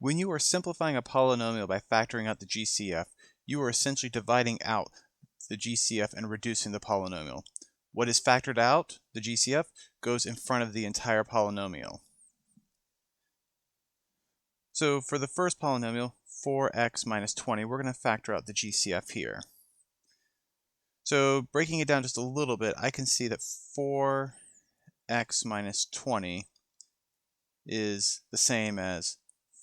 When you are simplifying a polynomial by factoring out the GCF, you are essentially dividing out the GCF and reducing the polynomial. What is factored out, the GCF, goes in front of the entire polynomial. So for the first polynomial, 4x minus 20, we're going to factor out the GCF here. So breaking it down just a little bit, I can see that 4x minus 20 is the same as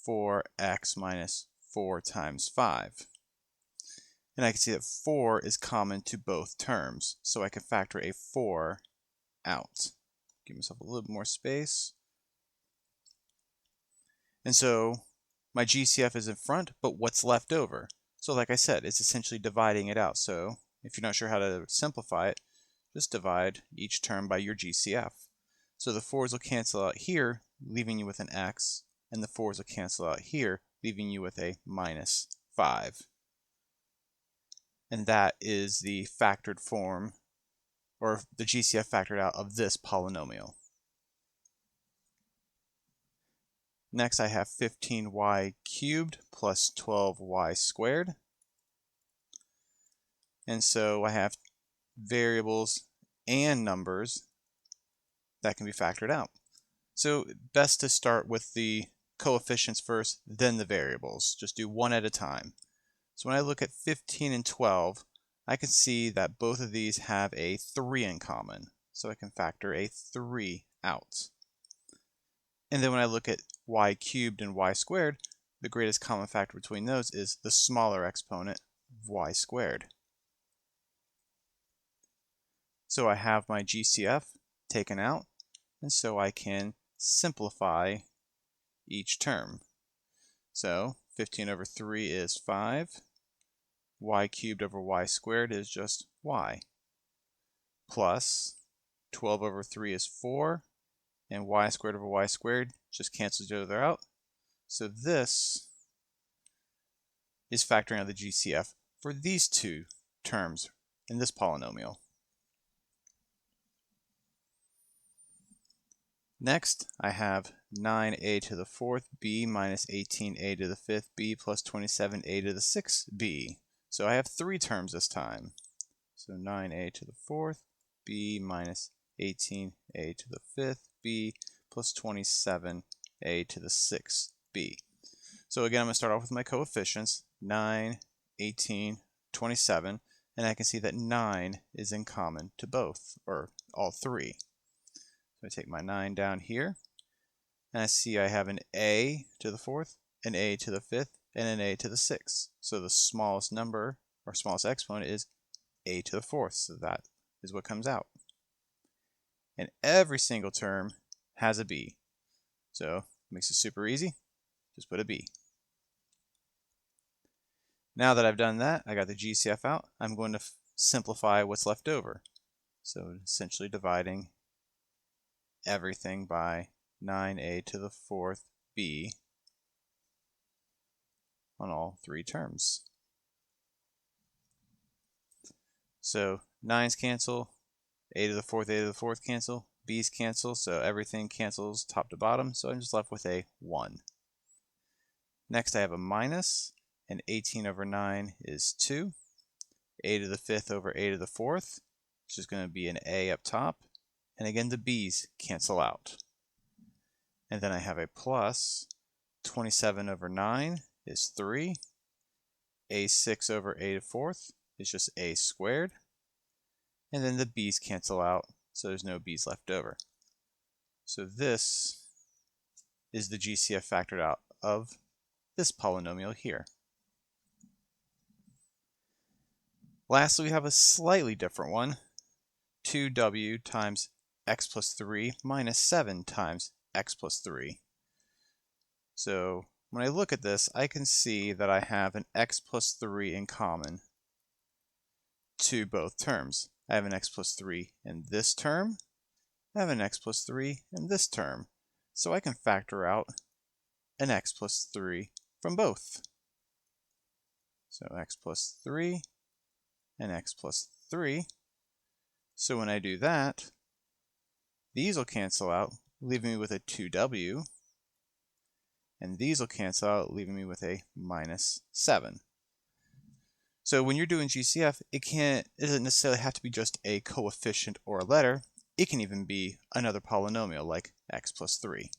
4x minus 4 times 5. And I can see that 4 is common to both terms, so I can factor a 4 out. Give myself a little bit more space. And so my GCF is in front, but what's left over? So like I said, it's essentially dividing it out. So if you're not sure how to simplify it, just divide each term by your GCF. So the 4's will cancel out here, leaving you with an x, and the 4's will cancel out here, leaving you with a minus 5. And that is the factored form, or the GCF factored out of this polynomial. Next, I have 15y cubed plus 12y squared. And so I have variables and numbers that can be factored out. So best to start with the coefficients first, then the variables. Just do one at a time. So when I look at 15 and 12, I can see that both of these have a 3 in common. So I can factor a 3 out. And then when I look at y cubed and y squared, the greatest common factor between those is the smaller exponent of y squared. So I have my GCF taken out, and so I can simplify each term. So 15 over 3 is 5. Y cubed over y squared is just y. Plus 12 over 3 is 4. And y squared over y squared just cancels each other out. So this is factoring out the GCF for these two terms in this polynomial. Next, I have 9a to the 4th b minus 18a to the 5th b plus 27a to the 6th b. So I have 3 terms this time. So 9a to the 4th b minus 18a to the 5th b plus 27a to the 6th b. So again, I'm going to start off with my coefficients, 9, 18, 27, and I can see that 9 is in common to both, or all 3. So I take my 9 down here, and I see I have an a to the 4th, an a to the 5th, and an a to the 6th. So the smallest number, or smallest exponent, is a to the 4th, so that is what comes out. And every single term has a b. So it makes it super easy. Just put a b. Now that I've done that, I got the GCF out, I'm going to simplify what's left over. So essentially dividing everything by 9a to the 4th b on all 3 terms. So 9's cancel, a to the 4th cancel, b's cancel, so everything cancels top to bottom, so I'm just left with a 1. Next I have a minus, and 18 over 9 is 2. A to the 5th over a to the 4th, which is going to be an a up top, and again the b's cancel out. And then I have a plus, 27 over 9 is 3. A6 over a to 4th is just a squared. And then the b's cancel out, so there's no b's left over. So this is the GCF factored out of this polynomial here. Lastly, we have a slightly different one, 2w times x plus 3 minus 7 times x plus 3. So when I look at this, I can see that I have an x plus 3 in common to both terms. I have an x plus 3 in this term. I have an x plus 3 in this term. So I can factor out an x plus 3 from both. So x plus 3 and x plus 3. So when I do that, these will cancel out, leaving me with a 2w. and these will cancel out, leaving me with a minus 7. So when you're doing GCF, it doesn't necessarily have to be just a coefficient or a letter. It can even be another polynomial like x plus 3.